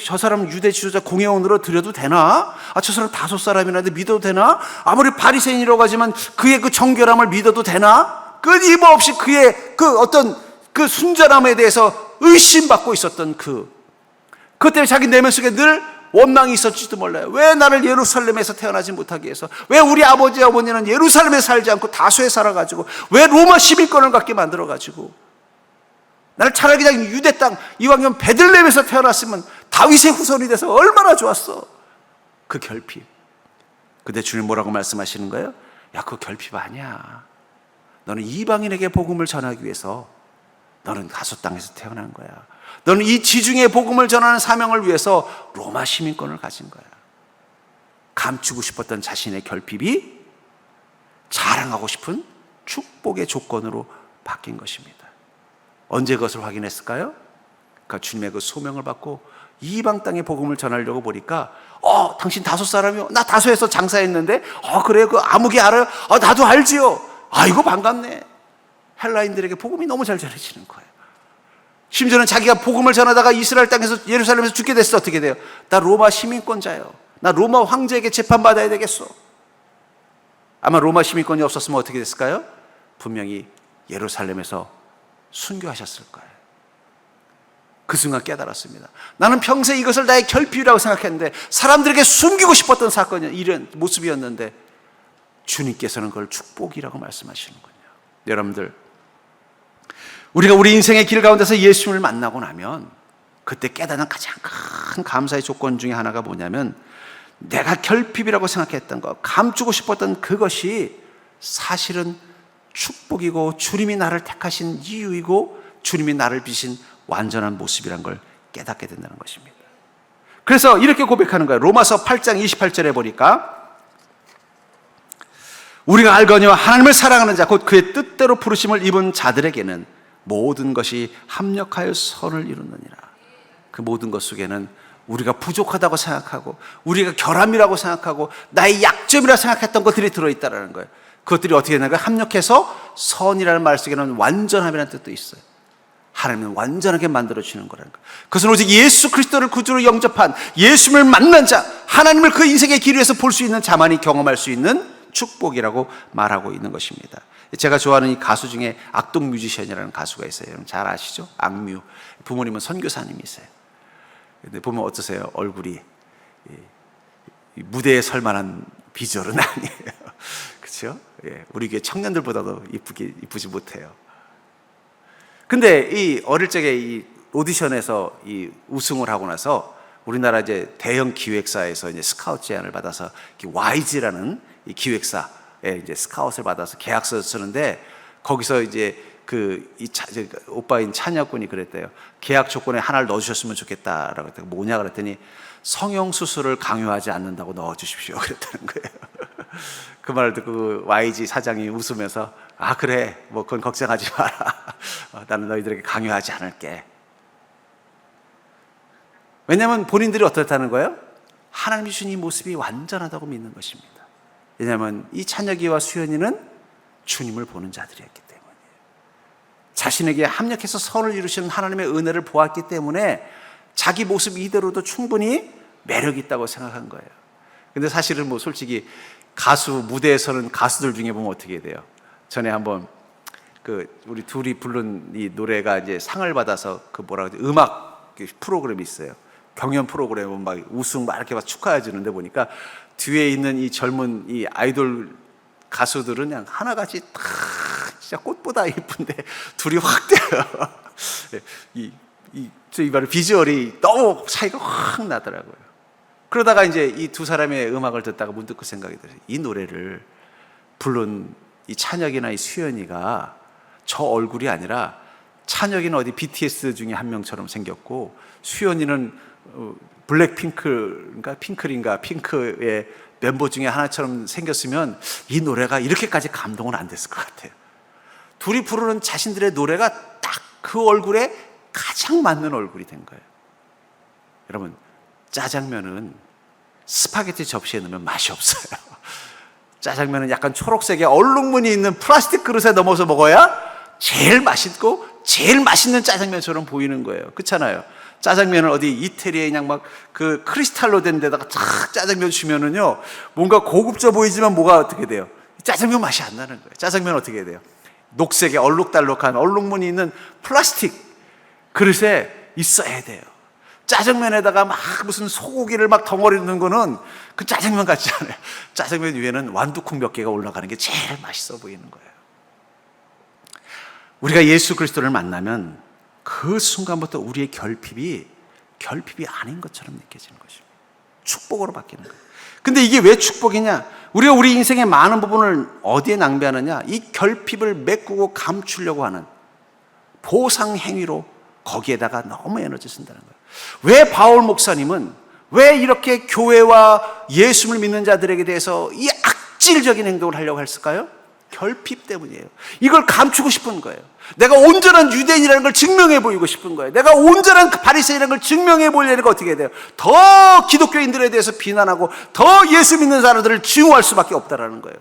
저 사람 유대 지도자 공회원으로 드려도 되나? 저 사람 다소 사람이라는데 믿어도 되나? 아무리 바리새인이라고 하지만 그의 그 정결함을 믿어도 되나? 끊임없이 그의 그 어떤 그 순전함에 대해서 의심받고 있었던 그것 때문에 자기 내면 속에 늘 원망이 있었지도 몰라요. 왜 나를 예루살렘에서 태어나지 못하게 해서, 왜 우리 아버지 어머니는 예루살렘에 살지 않고 다소에 살아가지고, 왜 로마 시민권을 갖게 만들어가지고, 나를 차라리 그냥 유대 땅 이왕이면 베들레헴에서 태어났으면 다윗의 후손이 돼서 얼마나 좋았어. 그 결핍. 근데 주님 뭐라고 말씀하시는 거예요? 야, 그거 결핍 아니야. 너는 이방인에게 복음을 전하기 위해서 너는 다소 땅에서 태어난 거야. 너는 이 지중해 복음을 전하는 사명을 위해서 로마 시민권을 가진 거야. 감추고 싶었던 자신의 결핍이 자랑하고 싶은 축복의 조건으로 바뀐 것입니다. 언제 그것을 확인했을까요? 그러니까 주님의 그 소명을 받고 이방 땅의 복음을 전하려고 보니까, 당신 다소 사람이요? 나 다소에서 장사했는데, 그래, 그 아무개 알아요? 나도 알지요. 아이고, 반갑네. 헬라인들에게 복음이 너무 잘 전해지는 거예요. 심지어는 자기가 복음을 전하다가 이스라엘 땅에서 예루살렘에서 죽게 됐어. 어떻게 돼요? 나 로마 시민권자요. 나 로마 황제에게 재판받아야 되겠어. 아마 로마 시민권이 없었으면 어떻게 됐을까요? 분명히 예루살렘에서 순교하셨을 거예요. 그 순간 깨달았습니다. 나는 평생 이것을 나의 결핍이라고 생각했는데, 사람들에게 숨기고 싶었던 사건이 이런 모습이었는데, 주님께서는 그걸 축복이라고 말씀하시는군요. 여러분들, 우리가 우리 인생의 길 가운데서 예수님을 만나고 나면 그때 깨닫는 가장 큰 감사의 조건 중에 하나가 뭐냐면, 내가 결핍이라고 생각했던 것, 감추고 싶었던 그것이 사실은 축복이고 주님이 나를 택하신 이유이고 주님이 나를 빚은 완전한 모습이란 걸 깨닫게 된다는 것입니다. 그래서 이렇게 고백하는 거예요. 로마서 8장 28절에 보니까, 우리가 알거니와 하나님을 사랑하는 자 곧 그의 뜻대로 부르심을 입은 자들에게는 모든 것이 합력하여 선을 이루느니라. 그 모든 것 속에는 우리가 부족하다고 생각하고 우리가 결함이라고 생각하고 나의 약점이라고 생각했던 것들이 들어있다는 거예요. 그것들이 어떻게 되나요? 합력해서 선이라는 말 속에는 완전함이라는 뜻도 있어요. 하나님은 완전하게 만들어주시는 거라는 거예요. 그것은 오직 예수 그리스도를 구주로 영접한, 예수님을 만난 자, 하나님을 그 인생의 길 위에서 볼 수 있는 자만이 경험할 수 있는 축복이라고 말하고 있는 것입니다. 제가 좋아하는 이 가수 중에 악동 뮤지션이라는 가수가 있어요. 여러분 잘 아시죠? 악뮤. 부모님은 선교사님이세요. 근데 보면 어떠세요? 얼굴이 무대에 설 만한 비주얼은 아니에요. 그렇죠? 우리 교회 청년들보다도 이쁘지 못해요. 근데 이 어릴 적에 이 오디션에서 이 우승을 하고 나서 우리나라 이제 대형 기획사에서 이제 스카우트 제안을 받아서 YG라는 이 기획사에 이제 스카웃을 받아서 계약서를 쓰는데, 거기서 이제 오빠인 찬혁군이 그랬대요. 계약 조건에 하나를 넣어주셨으면 좋겠다라고 했더니 뭐냐 그랬더니 성형 수술을 강요하지 않는다고 넣어주십시오 그랬다는 거예요. 그 말을 듣고 YG 사장이 웃으면서, 그래, 뭐 그건 걱정하지 마라. 나는 너희들에게 강요하지 않을게. 왜냐하면 본인들이 어떻다는 거예요? 하나님이 주신 이 모습이 완전하다고 믿는 것입니다. 왜냐하면 이 찬혁이와 수연이는 주님을 보는 자들이었기 때문이에요. 자신에게 합력해서 선을 이루시는 하나님의 은혜를 보았기 때문에 자기 모습 이대로도 충분히 매력 있다고 생각한 거예요. 근데 사실은 뭐 솔직히 가수 무대에서는 가수들 중에 보면 어떻게 돼요? 전에 한번 우리 둘이 부른 이 노래가 이제 상을 받아서 음악 프로그램이 있어요. 경연 프로그램은 막 우승 막 이렇게 막 축하해 주는데 보니까 뒤에 있는 이 젊은 이 아이돌 가수들은 그냥 하나같이 다 진짜 꽃보다 예쁜데 둘이 확 떼요. 이 바로 비주얼이 너무 차이가 확 나더라고요. 그러다가 이제 이 두 사람의 음악을 듣다가 문득 그 생각이 들어요. 이 노래를 부른 이 찬혁이나 이 수연이가 저 얼굴이 아니라, 찬혁이는 어디 BTS 중에 한 명처럼 생겼고 수연이는 블랙핑크인가 핑크의 멤버 중에 하나처럼 생겼으면 이 노래가 이렇게까지 감동은 안 됐을 것 같아요. 둘이 부르는 자신들의 노래가 딱 그 얼굴에 가장 맞는 얼굴이 된 거예요. 여러분, 짜장면은 스파게티 접시에 넣으면 맛이 없어요. 짜장면은 약간 초록색의 얼룩무늬 있는 플라스틱 그릇에 넣어서 먹어야 제일 맛있고 제일 맛있는 짜장면처럼 보이는 거예요. 그렇잖아요. 짜장면을 어디 이태리에 그냥 막 그 크리스탈로 된 데다가 탁 짜장면 주면은요, 뭔가 고급져 보이지만 뭐가 어떻게 돼요? 짜장면 맛이 안 나는 거예요. 짜장면 어떻게 돼요? 녹색의 얼룩달룩한 얼룩무늬 있는 플라스틱 그릇에 있어야 돼요. 짜장면에다가 막 무슨 소고기를 막 덩어리 넣는 거는 그 짜장면 같지 않아요. 짜장면 위에는 완두콩 몇 개가 올라가는 게 제일 맛있어 보이는 거예요. 우리가 예수 그리스도를 만나면 그 순간부터 우리의 결핍이 아닌 것처럼 느껴지는 것입니다. 축복으로 바뀌는 거예요. 근데 이게 왜 축복이냐? 우리가 우리 인생의 많은 부분을 어디에 낭비하느냐? 이 결핍을 메꾸고 감추려고 하는 보상 행위로 거기에다가 너무 에너지 쓴다는 거예요. 왜 바울 목사님은 왜 이렇게 교회와 예수를 믿는 자들에게 대해서 이 악질적인 행동을 하려고 했을까요? 결핍 때문이에요. 이걸 감추고 싶은 거예요. 내가 온전한 유대인이라는 걸 증명해 보이고 싶은 거예요. 내가 온전한 바리새인이라는 걸 증명해 보려니까 어떻게 해야 돼요? 더 기독교인들에 대해서 비난하고 더 예수 믿는 사람들을 증오할 수밖에 없다라는 거예요.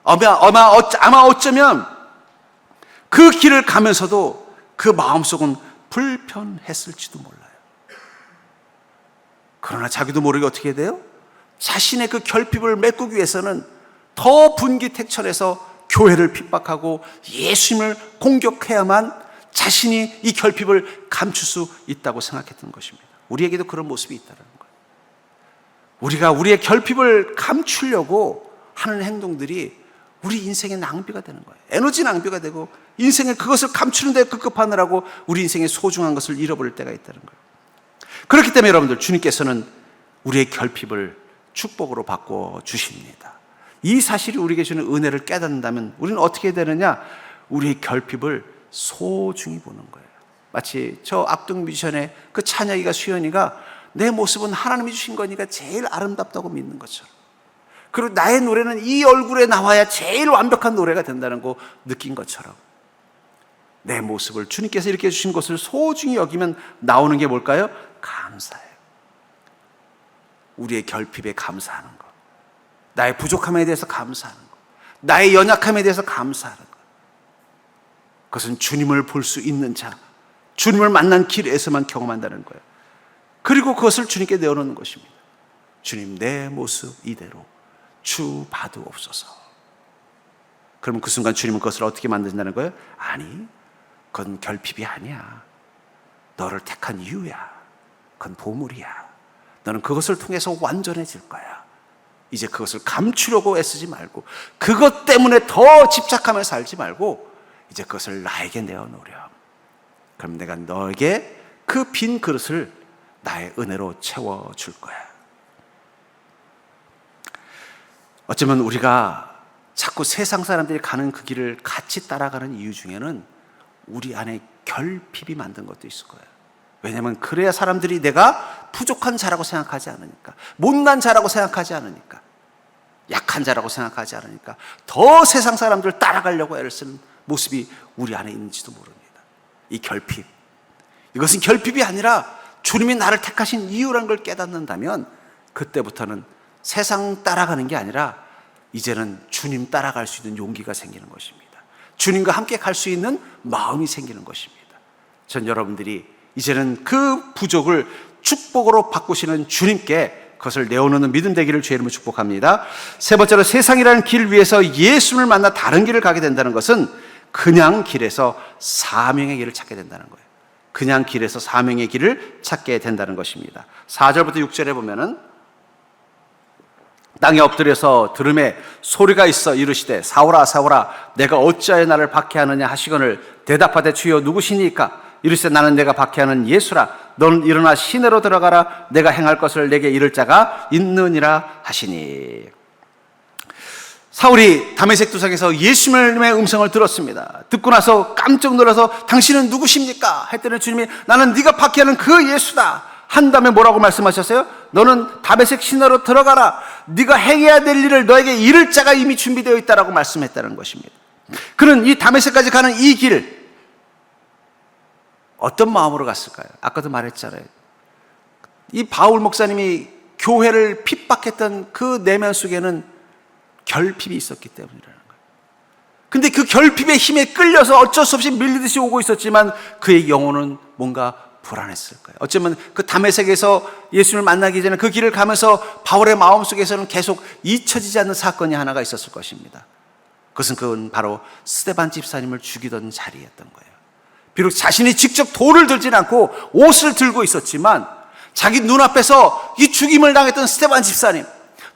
아마 어쩌면 그 길을 가면서도 그 마음속은 불편했을지도 몰라요. 그러나 자기도 모르게 어떻게 돼요? 자신의 그 결핍을 메꾸기 위해서는 더 분기택천해서 교회를 핍박하고 예수님을 공격해야만 자신이 이 결핍을 감출 수 있다고 생각했던 것입니다. 우리에게도 그런 모습이 있다는 거예요. 우리가 우리의 결핍을 감추려고 하는 행동들이 우리 인생의 낭비가 되는 거예요. 에너지 낭비가 되고 인생에 그것을 감추는 데 급급하느라고 우리 인생의 소중한 것을 잃어버릴 때가 있다는 거예요. 그렇기 때문에 여러분들, 주님께서는 우리의 결핍을 축복으로 바꿔 주십니다. 이 사실이 우리에게 주는 은혜를 깨닫는다면 우리는 어떻게 되느냐? 우리의 결핍을 소중히 보는 거예요. 마치 저 악동 뮤지션의 그 찬혁이가, 수연이가 내 모습은 하나님이 주신 거니까 제일 아름답다고 믿는 것처럼, 그리고 나의 노래는 이 얼굴에 나와야 제일 완벽한 노래가 된다는 거 느낀 것처럼, 내 모습을 주님께서 이렇게 주신 것을 소중히 여기면 나오는 게 뭘까요? 감사예요. 우리의 결핍에 감사하는 것, 나의 부족함에 대해서 감사하는 것, 나의 연약함에 대해서 감사하는 것. 그것은 주님을 볼 수 있는 자, 주님을 만난 길에서만 경험한다는 거예요. 그리고 그것을 주님께 내어놓는 것입니다. 주님, 내 모습 이대로 주 봐두옵소서. 그러면 그 순간 주님은 그것을 어떻게 만드신다는 거예요? 아니, 그건 결핍이 아니야. 너를 택한 이유야. 그건 보물이야. 너는 그것을 통해서 완전해질 거야. 이제 그것을 감추려고 애쓰지 말고, 그것 때문에 더 집착하며 살지 말고, 이제 그것을 나에게 내어놓으렴. 그럼 내가 너에게 그 빈 그릇을 나의 은혜로 채워줄 거야. 어쩌면 우리가 자꾸 세상 사람들이 가는 그 길을 같이 따라가는 이유 중에는 우리 안에 결핍이 만든 것도 있을 거예요. 왜냐하면 그래야 사람들이 내가 부족한 자라고 생각하지 않으니까, 못난 자라고 생각하지 않으니까, 약한 자라고 생각하지 않으니까 더 세상 사람들 따라가려고 애를 쓰는 모습이 우리 안에 있는지도 모릅니다. 이 결핍, 이것은 결핍이 아니라 주님이 나를 택하신 이유라는 걸 깨닫는다면 그때부터는 세상 따라가는 게 아니라 이제는 주님 따라갈 수 있는 용기가 생기는 것입니다. 주님과 함께 갈 수 있는 마음이 생기는 것입니다. 전 여러분들이 이제는 그 부족을 축복으로 바꾸시는 주님께 그것을 내어놓는 믿음 되기를 주의 이름으로 축복합니다. 세 번째로, 세상이라는 길 위에서 예수님을 만나 다른 길을 가게 된다는 것은 그냥 길에서 사명의 길을 찾게 된다는 거예요. 그냥 길에서 사명의 길을 찾게 된다는 것입니다. 4절부터 6절에 보면은, 땅에 엎드려서 들음에 소리가 있어 이르시되 사오라 사오라 내가 어찌하여 나를 박해하느냐 하시거늘 대답하되 주여 누구시니까? 이르시되 나는 내가 박해하는 예수라. 너는 일어나 시내로 들어가라. 내가 행할 것을 내게 이를 자가 있느니라 하시니. 사울이 다메섹 도상에서 예수님의 음성을 들었습니다. 듣고 나서 깜짝 놀라서 당신은 누구십니까? 했더니 주님이 나는 네가 박해하는 그 예수다 한 다음에 뭐라고 말씀하셨어요? 너는 다메섹 시내로 들어가라. 네가 행해야 될 일을 너에게 이를 자가 이미 준비되어 있다라고 말씀했다는 것입니다. 그는 이 다메섹까지 가는 이 길, 어떤 마음으로 갔을까요? 아까도 말했잖아요. 이 바울 목사님이 교회를 핍박했던 그 내면 속에는 결핍이 있었기 때문이라는 거예요. 근데 그 결핍의 힘에 끌려서 어쩔 수 없이 밀리듯이 오고 있었지만 그의 영혼은 뭔가 불안했을 거예요. 어쩌면 그 다메섹에서 예수님을 만나기 전에 그 길을 가면서 바울의 마음속에서는 계속 잊혀지지 않는 사건이 하나가 있었을 것입니다. 그건 바로 스데반 집사님을 죽이던 자리였던 거예요. 비록 자신이 직접 돌을 들진 않고 옷을 들고 있었지만 자기 눈앞에서 이 죽임을 당했던 스데반 집사님,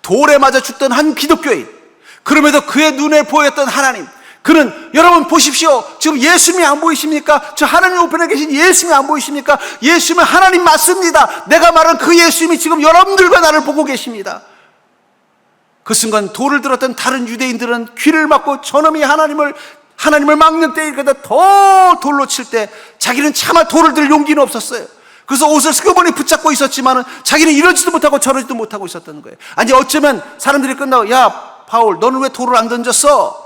돌에 맞아 죽던 한 기독교인, 그럼에도 그의 눈에 보였던 하나님, 그는 여러분 보십시오. 지금 예수님이 안 보이십니까? 저 하나님 우편에 계신 예수님이 안 보이십니까? 예수님은 하나님 맞습니다. 내가 말한 그 예수님이 지금 여러분들과 나를 보고 계십니다. 그 순간 돌을 들었던 다른 유대인들은 귀를 막고 저놈이 하나님을 막는 때이거든 더 돌로 칠 때 자기는 차마 돌을 들 용기는 없었어요. 그래서 옷을 스그머니 붙잡고 있었지만 자기는 이러지도 못하고 저러지도 못하고 있었던 거예요. 아니 어쩌면 사람들이 끝나고, 야 바울, 너는 왜 돌을 안 던졌어?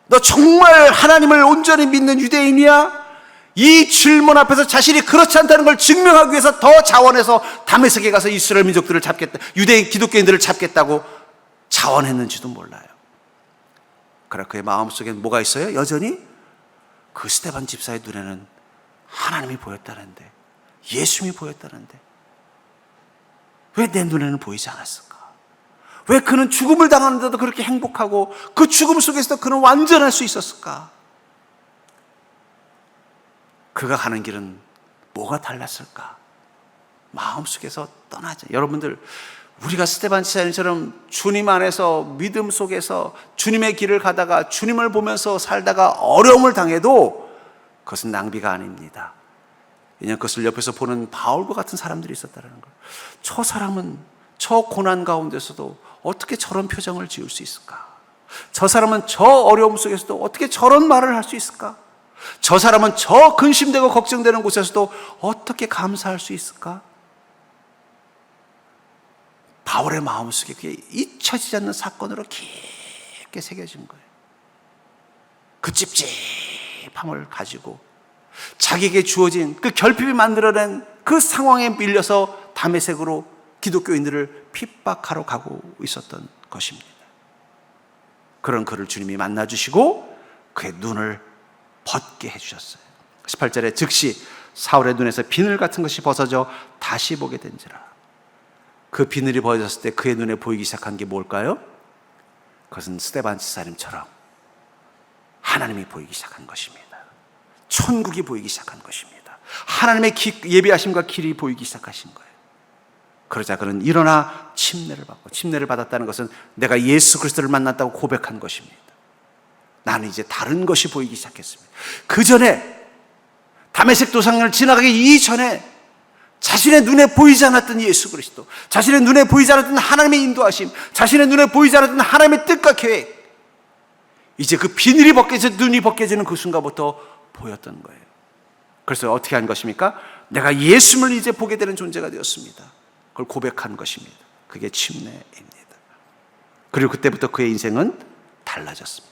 너 정말 하나님을 온전히 믿는 유대인이야? 이 질문 앞에서 자신이 그렇지 않다는 걸 증명하기 위해서 더 자원해서 다메섹에 가서 이스라엘 민족들을 잡겠다, 유대인 기독교인들을 잡겠다고 자원했는지도 몰라요. 그러나 그의 마음속엔 뭐가 있어요? 여전히 그 스데반 집사의 눈에는 하나님이 보였다는데, 예수님이 보였다는데 왜 내 눈에는 보이지 않았을까? 왜 그는 죽음을 당하는데도 그렇게 행복하고 그 죽음 속에서도 그는 완전할 수 있었을까? 그가 가는 길은 뭐가 달랐을까? 마음속에서 떠나자. 여러분들, 우리가 스데반 집사님처럼 주님 안에서 믿음 속에서 주님의 길을 가다가 주님을 보면서 살다가 어려움을 당해도 그것은 낭비가 아닙니다. 왜냐하면 그것을 옆에서 보는 바울과 같은 사람들이 있었다는 걸. 저 사람은 저 고난 가운데서도 어떻게 저런 표정을 지을 수 있을까? 저 사람은 저 어려움 속에서도 어떻게 저런 말을 할 수 있을까? 저 사람은 저 근심되고 걱정되는 곳에서도 어떻게 감사할 수 있을까? 바울의 마음속에 그게 잊혀지지 않는 사건으로 깊게 새겨진 거예요. 그 찝찝함을 가지고 자기에게 주어진 그 결핍이 만들어낸 그 상황에 밀려서 다메섹으로 기독교인들을 핍박하러 가고 있었던 것입니다. 그런 그를 주님이 만나주시고 그의 눈을 벗게 해주셨어요. 18절에 즉시 사울의 눈에서 비늘 같은 것이 벗어져 다시 보게 된지라. 그 비늘이 벗어졌을 때 그의 눈에 보이기 시작한 게 뭘까요? 그것은 스데반 집사님처럼 하나님이 보이기 시작한 것입니다. 천국이 보이기 시작한 것입니다. 하나님의 예비하심과 길이 보이기 시작하신 거예요. 그러자 그는 일어나 침례를 받고, 침례를 받았다는 것은 내가 예수 그리스도를 만났다고 고백한 것입니다. 나는 이제 다른 것이 보이기 시작했습니다. 그 전에 다메섹 도상을 지나가기 이전에 자신의 눈에 보이지 않았던 예수 그리스도, 자신의 눈에 보이지 않았던 하나님의 인도하심, 자신의 눈에 보이지 않았던 하나님의 뜻과 계획, 이제 그 비늘이 벗겨져 눈이 벗겨지는 그 순간부터 보였던 거예요. 그래서 어떻게 한 것입니까? 내가 예수님을 이제 보게 되는 존재가 되었습니다. 그걸 고백한 것입니다. 그게 침례입니다. 그리고 그때부터 그의 인생은 달라졌습니다.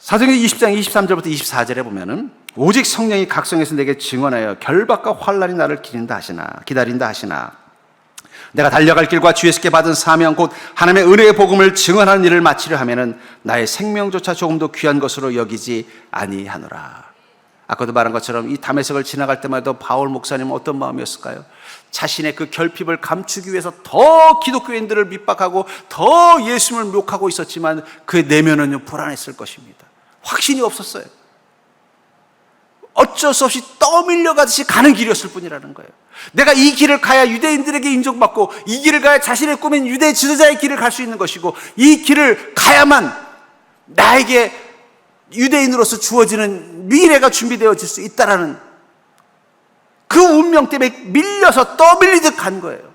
사도행전 20장 23절부터 24절에 보면은 오직 성령이 각성해서 내게 증언하여 결박과 환난이 나를 기다린다 하시나 내가 달려갈 길과 주예수께 받은 사명 곧 하나님의 은혜의 복음을 증언하는 일을 마치려 하면은 나의 생명조차 조금도 귀한 것으로 여기지 아니하노라. 아까도 말한 것처럼 이 다메섹을 지나갈 때마다 바울 목사님은 어떤 마음이었을까요? 자신의 그 결핍을 감추기 위해서 더 기독교인들을 밑박하고 더 예수님을 욕하고 있었지만 그의 내면은 불안했을 것입니다. 확신이 없었어요. 어쩔 수 없이 떠밀려 가듯이 가는 길이었을 뿐이라는 거예요. 내가 이 길을 가야 유대인들에게 인정받고 이 길을 가야 자신의 꿈인 유대 지도자의 길을 갈 수 있는 것이고 이 길을 가야만 나에게 유대인으로서 주어지는 미래가 준비되어질 수 있다라는 그 운명 때문에 밀려서 떠밀리듯 간 거예요.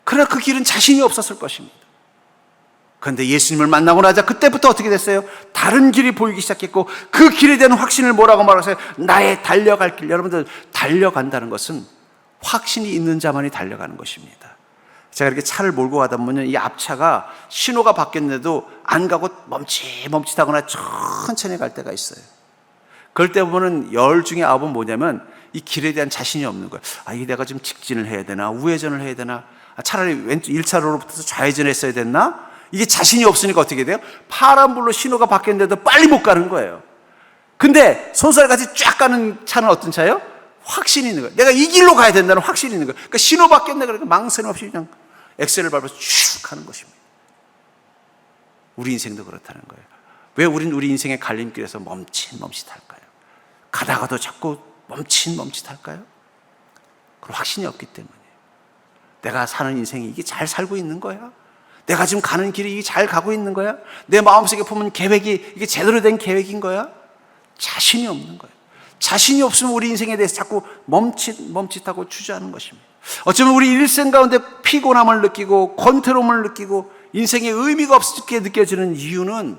그러나 그 길은 자신이 없었을 것입니다. 그런데 예수님을 만나고 나자 그때부터 어떻게 됐어요? 다른 길이 보이기 시작했고 그 길에 대한 확신을 뭐라고 말하세요? 나의 달려갈 길. 여러분들, 달려간다는 것은 확신이 있는 자만이 달려가는 것입니다. 제가 이렇게 차를 몰고 가다 보면 이 앞차가 신호가 바뀌었는데도 안 가고 멈칫하거나 천천히 갈 때가 있어요. 그럴 때 보면은 10 중에 9은 뭐냐면 이 길에 대한 자신이 없는 거예요. 이게 내가 좀 직진을 해야 되나? 우회전을 해야 되나? 차라리 왼쪽 1차로로 붙어서 좌회전했어야 됐나? 이게 자신이 없으니까 어떻게 돼요? 파란불로 신호가 바뀌었는데도 빨리 못 가는 거예요. 근데 손살같이 쫙 가는 차는 어떤 차예요? 확신이 있는 거예요. 내가 이 길로 가야 된다는 확신이 있는 거예요. 그러니까 신호 바뀌었네 그러니까 망설임 없이 그냥 엑셀을 밟아서 쭉 가는 것입니다. 우리 인생도 그렇다는 거예요. 왜 우린 우리 인생의 갈림길에서 멈칫멈칫할까요? 가다가도 자꾸 멈칫멈칫할까요? 그런 확신이 없기 때문이에요. 내가 사는 인생이 이게 잘 살고 있는 거야? 내가 지금 가는 길이 이게 잘 가고 있는 거야? 내 마음속에 품은 계획이 이게 제대로 된 계획인 거야? 자신이 없는 거예요. 자신이 없으면 우리 인생에 대해서 자꾸 멈칫하고 주저하는 것입니다. 어쩌면 우리 일생 가운데 피곤함을 느끼고 권태로움을 느끼고 인생의 의미가 없게 느껴지는 이유는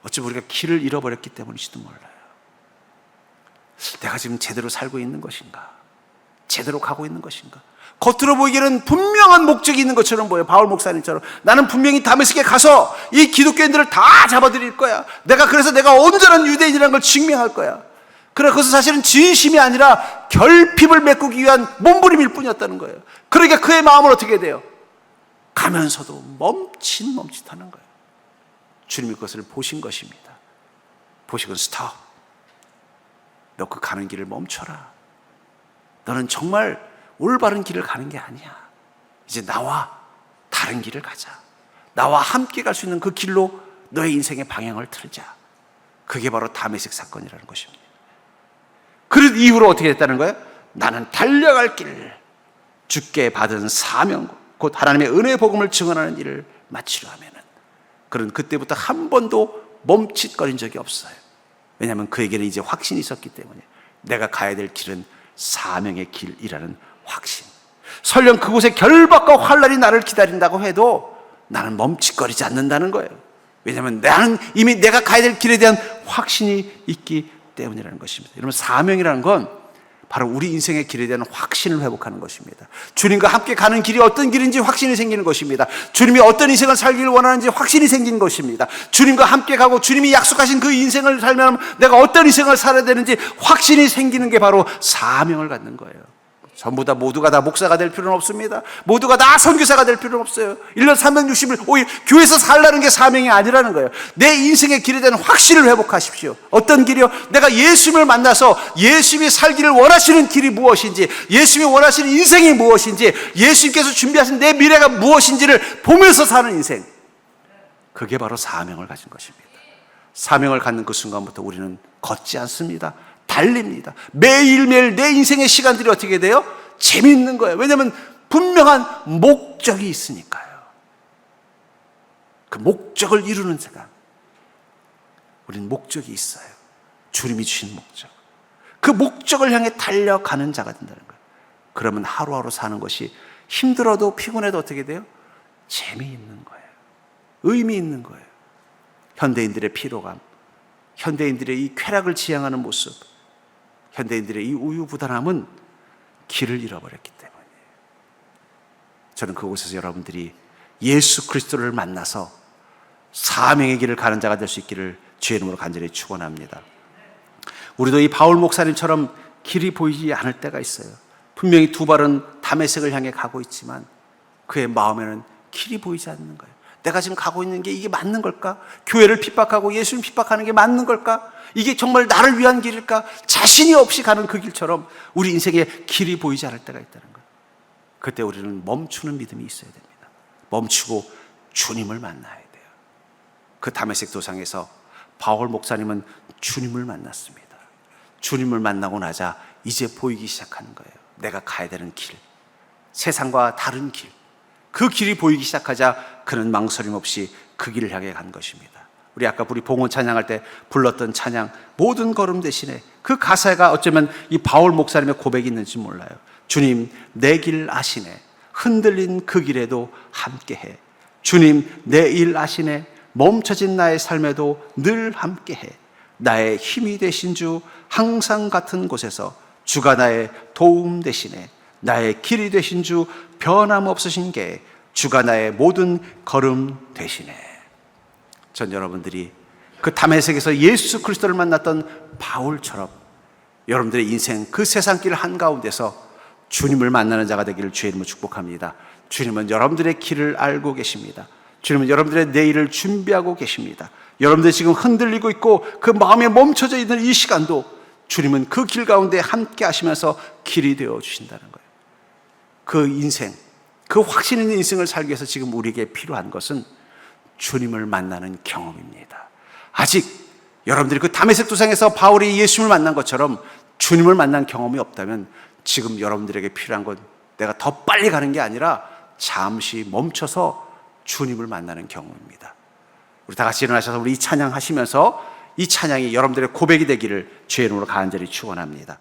어쩌면 우리가 길을 잃어버렸기 때문일지도 몰라요. 내가 지금 제대로 살고 있는 것인가? 제대로 가고 있는 것인가? 겉으로 보이기에는 분명한 목적이 있는 것처럼 보여요. 바울 목사님처럼 나는 분명히 다메섹에 가서 이 기독교인들을 다 잡아들일 거야. 그래서 내가 온전한 유대인이라는 걸 증명할 거야. 그러나 그것은 사실은 진심이 아니라 결핍을 메꾸기 위한 몸부림일 뿐이었다는 거예요. 그러니까 그의 마음은 어떻게 돼요? 가면서도 멈칫멈칫하는 거예요. 주님이 그것을 보신 것입니다. 보시고 스톱. 너 그 가는 길을 멈춰라. 너는 정말 올바른 길을 가는 게 아니야. 이제 나와 다른 길을 가자. 나와 함께 갈 수 있는 그 길로 너의 인생의 방향을 틀자. 그게 바로 다메섹 사건이라는 것입니다. 그 이후로 어떻게 됐다는 거예요? 나는 달려갈 길, 주께 받은 사명, 곧 하나님의 은혜의 복음을 증언하는 일을 마치려 하면은 그는 그때부터 한 번도 멈칫거린 적이 없어요. 왜냐하면 그에게는 이제 확신이 있었기 때문에 내가 가야 될 길은 사명의 길이라는 확신. 설령 그곳에 결박과 환란이 나를 기다린다고 해도 나는 멈칫거리지 않는다는 거예요. 왜냐하면 나는 이미 내가 가야 될 길에 대한 확신이 있기 때문이라는 것입니다. 여러분, 사명이라는 건 바로 우리 인생의 길에 대한 확신을 회복하는 것입니다. 주님과 함께 가는 길이 어떤 길인지 확신이 생기는 것입니다. 주님이 어떤 인생을 살기를 원하는지 확신이 생기는 것입니다. 주님과 함께 가고 주님이 약속하신 그 인생을 살면 내가 어떤 인생을 살아야 되는지 확신이 생기는 게 바로 사명을 갖는 거예요. 전부 다 모두가 다 목사가 될 필요는 없습니다. 모두가 다 선교사가 될 필요는 없어요. 1년 365일 교회에서 살라는 게 사명이 아니라는 거예요. 내 인생의 길에 대한 확신을 회복하십시오. 어떤 길이요? 내가 예수님을 만나서 예수님이 살기를 원하시는 길이 무엇인지, 예수님이 원하시는 인생이 무엇인지, 예수님께서 준비하신 내 미래가 무엇인지를 보면서 사는 인생. 그게 바로 사명을 가진 것입니다. 사명을 갖는 그 순간부터 우리는 걷지 않습니다. 달립니다. 매일매일 내 인생의 시간들이 어떻게 돼요? 재미있는 거예요. 왜냐하면 분명한 목적이 있으니까요. 그 목적을 이루는 시간. 우리는 목적이 있어요. 주님이 주신 목적. 그 목적을 향해 달려가는 자가 된다는 거예요. 그러면 하루하루 사는 것이 힘들어도 피곤해도 어떻게 돼요? 재미있는 거예요. 의미 있는 거예요. 현대인들의 피로감, 현대인들의 이 쾌락을 지향하는 모습, 현대인들의 이 우유부단함은 길을 잃어버렸기 때문이에요. 저는 그곳에서 여러분들이 예수 그리스도를 만나서 사명의 길을 가는 자가 될 수 있기를 주의 이름으로 간절히 축원합니다. 우리도 이 바울 목사님처럼 길이 보이지 않을 때가 있어요. 분명히 두 발은 다메섹을 향해 가고 있지만 그의 마음에는 길이 보이지 않는 거예요. 내가 지금 가고 있는 게 이게 맞는 걸까? 교회를 핍박하고 예수님 핍박하는 게 맞는 걸까? 이게 정말 나를 위한 길일까? 자신이 없이 가는 그 길처럼 우리 인생에 길이 보이지 않을 때가 있다는 거예요. 그때 우리는 멈추는 믿음이 있어야 됩니다. 멈추고 주님을 만나야 돼요. 그 다메섹 도상에서 바울 목사님은 주님을 만났습니다. 주님을 만나고 나자 이제 보이기 시작하는 거예요. 내가 가야 되는 길, 세상과 다른 길. 그 길이 보이기 시작하자 그는 망설임 없이 그 길을 향해 간 것입니다. 우리 아까 우리 봉헌 찬양할 때 불렀던 찬양 모든 걸음 대신에 그 가사가 어쩌면 이 바울 목사님의 고백이 있는지 몰라요. 주님 내 길 아시네, 흔들린 그 길에도 함께해. 주님 내 일 아시네, 멈춰진 나의 삶에도 늘 함께해. 나의 힘이 되신 주 항상 같은 곳에서 주가 나의 도움 되시네. 나의 길이 되신 주 변함없으신 게 주가 나의 모든 걸음 되시네. 전 여러분들이 그 다메섹에서 예수 그리스도를 만났던 바울처럼 여러분들의 인생 그 세상길 한가운데서 주님을 만나는 자가 되기를 주의 이름으로 축복합니다. 주님은 여러분들의 길을 알고 계십니다. 주님은 여러분들의 내일을 준비하고 계십니다. 여러분들이 지금 흔들리고 있고 그 마음에 멈춰져 있는 이 시간도 주님은 그 길 가운데 함께 하시면서 길이 되어 주신다는 거예요. 그 인생, 그 확신 있는 인생을 살기 위해서 지금 우리에게 필요한 것은 주님을 만나는 경험입니다. 아직 여러분들이 그 다메섹 도상에서 바울이 예수님을 만난 것처럼 주님을 만난 경험이 없다면 지금 여러분들에게 필요한 건 내가 더 빨리 가는 게 아니라 잠시 멈춰서 주님을 만나는 경험입니다. 우리 다 같이 일어나셔서 우리 이 찬양 하시면서 이 찬양이 여러분들의 고백이 되기를 주의 이름으로 간절히 축원합니다.